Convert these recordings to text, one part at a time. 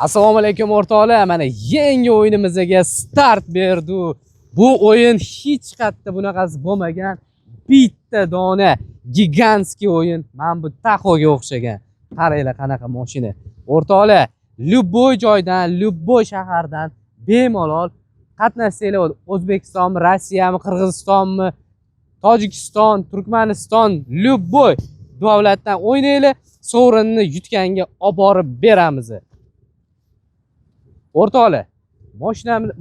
Assalomu alaykum o'rtoqlar. Mana yangi o'yinimizga start berdi. Bu o'yin hech qayerda bunaqasi bo'lmagan. Bitta dona gigantskiy o'yin. Mana bu Taho'ga o'xshagan. Qaranglar qanaqa mashina. O'rtoqlar, любой joydan, любой shahardan bemalol qatnashsanglar, O'zbekistonmi, Rossiyami, Qirg'izistonmi, Tojikiston, Turkmaniston, любой davlatdan o'ynaylar, sovrinni yutganga olib borib beramiz. O'rtoqlar,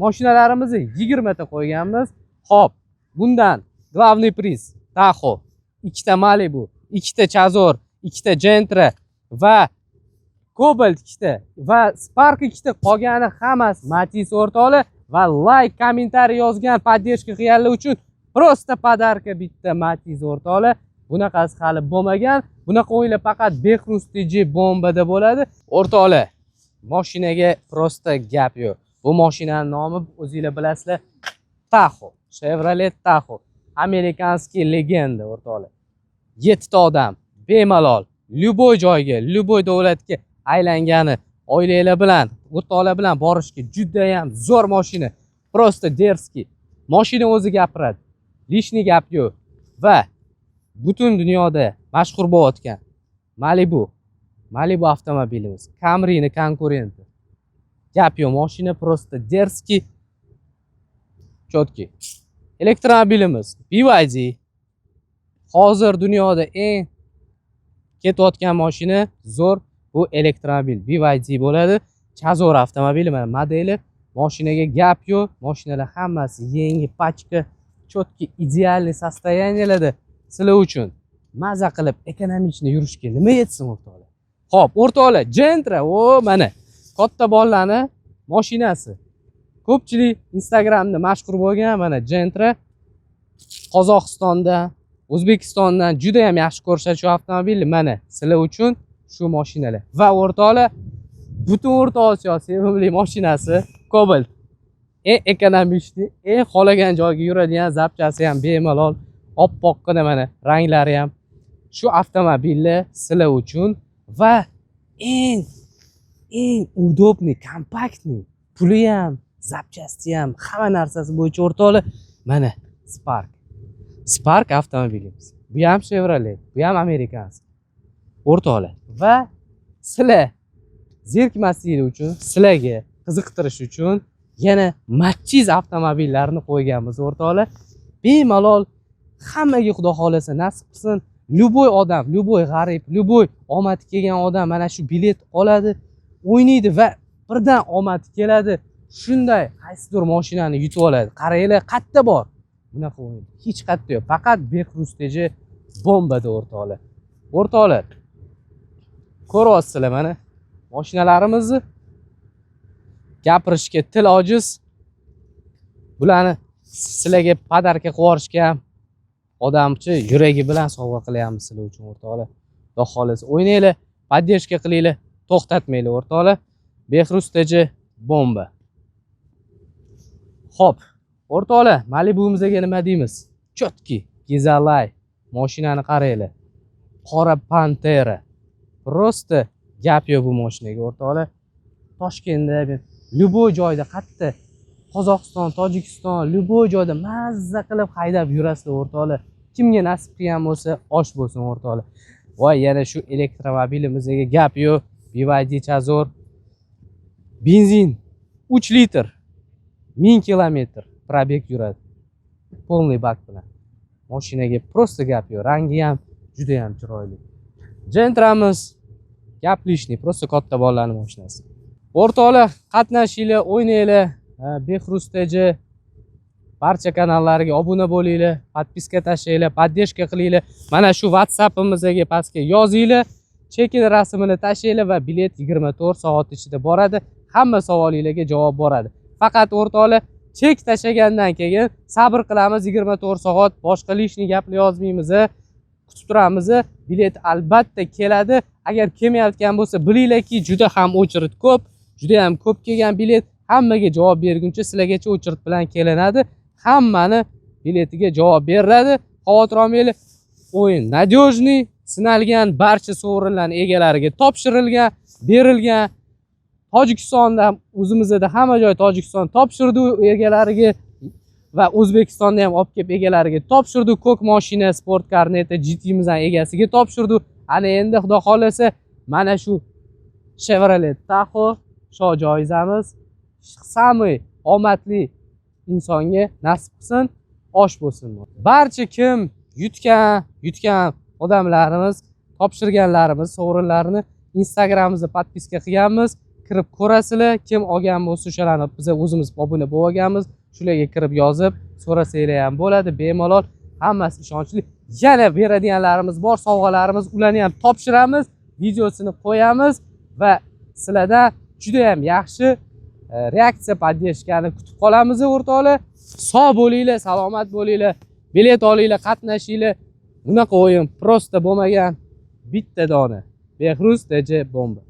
mashinalarimizni 20 ta qo'yganmiz. Xo'p, bundan главный priz Tahoe, 2 ta Malibu, 2 ta Chazor, 2 ta Gentra va Cobalt 2 ta va Spark 2 ta, qolgani hammasi Matiz o'rtoqlar. Va like, kommentariy yozgan, поддержка qilganlar uchun просто podarka bitta Matiz o'rtoqlar. Bunaqasi hali bo'lmagan. Bunaqa o'yinlar faqat Behruz TJ bombada bo'ladi. O'rtoqlar, mashinaga prosta gap yo'q. Bu mashinaning nomi o'zingizlar bilasizlar, Tahoe, Chevrolet Tahoe, amerikanskiy legenda o'rtoqlar. 7 ta odam bemalol любой joyga, любой davlatga aylangani oilalar bilan, o'rtoqlar bilan borishga juda ham zo'r mashina. Prosta derskiy. Mashina o'zi gapiradi. Lishni gap yo'q. Va butun dunyoda mashhur bo'layotgan Malibu avtomobilimiz, Camry'ning konkurenti. Gap yo'q, mashina prosta derskiy, chotki. Elektromobilimiz BYD. Hozir dunyoda eng ketayotgan mashina zo'r bu elektromobil BYD bo'ladi. Chazor avtomobili mana modeli. Mashinaga gap yo'q. Mashinalar hammasi yangi, pachka, chotki, idealniy состояниеlarda sizlar uchun maza qilib ekonomichni yurishga nima yetsin o'rtoqlar. Xo'p, o'rtoqlar, Gentra, mana katta bolalarning mashinasi. Ko'pchilik Instagramda mashhur bo'lgan mana Gentra. Qozog'istonda, O'zbekistondan juda ham yaxshi ko'rishadi shu avtomobilni. Mana sizlar uchun shu mashinalar. Va o'rtoqlar, butun O'rta Osiyo sevimli mashinasi Cobalt. Eng ekonomichni, eng xohlagan joyga yuradigan, zapchasi ham bemalol, oppoqqina mana ranglari ham. Shu avtomobillar sizlar uchun va eng udobniy, kompaktniy, puli ham, zapchasti ham, hamma narsasi bo'yicha o'rtoqlar, mana Spark avtomobilimiz. Bu ham Chevrolet, bu ham amerikanskiy. O'rtoqlar, va sizlar zerikmasliginglar uchun, sizlarga qiziqtirish uchun yana Matiz avtomobillarini qo'yganmiz o'rtoqlar. Bemalol hammaga Xudo xolasa nasib qilsin, любой odam, любой g'arib, любой omad kelgan odam mana shu bilet oladi, o'ynaydi va birdan omad keladi. Shunday qaysidir mashinani yutib oladi. Qaranglar, qayerda bor bunaqa o'yin? Hech qayerda yo'q. Faqat Behruz TJ bombada o'rtoqlar. O'rtoqlar, ko'ryapsizlar mana mashinalarimizni. Gapirishga til ojiz. Bularni sizlarga podarka qilib yuborishga ham odamchi yuragi bilan sovg'a qilyapmiz sizlar uchun o'rtoqlar. Xudo xolasa o'ynanglar, поддержка qilinglar, to'xtatmanglar o'rtoqlar. Behruz TJ bomba. Xo'p, o'rtoqlar, Malibu'mizga nima deymiz? Chotki, Gizalay mashinani qaranglar. Qora Pantera. Prosta gap yo'q bu mashinaga o'rtoqlar. Toshkentda, любой joyda, qayerda, Qozog'iston, Tojikiston, любой joyda mazza qilib haydab yurasizlar o'rtoqlar. Kimga nasib qilgan bo'lsa, osh bo'lsin o'rtoqlar. Voy, yana shu elektromobilimizga gap yo'q. BYD Chazor. Benzin 3 litr, 1000 kilometr probeg yuradi. Полный bak bilan. Mashinaga prosta gap yo'q. Rangi ham juda ham chiroyli. Gentramiz gaplishni, prosta katta bolalarning mashinasi. O'rtoqlar, qatnashinglar, o'ynanglar. Behruz TJ barcha kanallariga obuna bo'linglar, podpiska tashlanglar, поддержка qilinglar. Mana shu WhatsApp'imizga pastga yozinglar, chekin rasmini tashlanglar va bilet 24 soat ichida boradi. Hamma savolingizga javob boradi. Faqat o'rtoqlar, chek tashlagandan keyin sabr qilamiz 24 soat, boshqa lishni gapni yozmaymiz, kutib turamiz. Bilet albatta keladi. Agar kelmayotgan bo'lsa, bilinglarki, juda ham o'chirit ko'p, juda ham ko'p kelgan bilet. Hammaga javob berguncha sizlargacha o'chirit bilan kelinadi. Hammani biletiga javob beriladi. Xavotir olmanglar. O'yin nadejniy, sinalgan, barcha sovrinlarning egalariga topshirilgan, berilgan. Tojikistonda o'zimizda hamma joy Tojikiston topshirdi egalariga va O'zbekistonda ham olib kelib egalariga topshirdi. Ko'k mashina, sport karneti GT'mizdan egasiga topshirdi. Ana endi xudo xolasa mana shu Chevrolet Tahoe sho joizamiz samый omadli insonga nasib qilsin, osh bo'lsin. Barcha kim yutgan odamlarimiz, topshirganlarimiz sovrinlarini Instagramimizda podpiska qilganmiz. Kirib ko'rasizlar. Kim olgan bo'lsa o'shalarni biz o'zimiz obuna bo'lib olganmiz. Shularga kirib yozib so'rasanglar ham bo'ladi, bemalol, hammasi ishonchli. Yana beradiganlarimiz bor, sovg'alarimiz, ularni ham topshiramiz, videosini qo'yamiz va sizlardan juda ham yaxshi reaksiya podдержкani kutib qolamiz o'rtoqlar. Sog' bo'linglar, salomat bo'linglar, bilet olinglar, qatnashinglar. Bunaqa o'yin prosta bo'lmagan. Bitta dona Behruz DJ Bomba.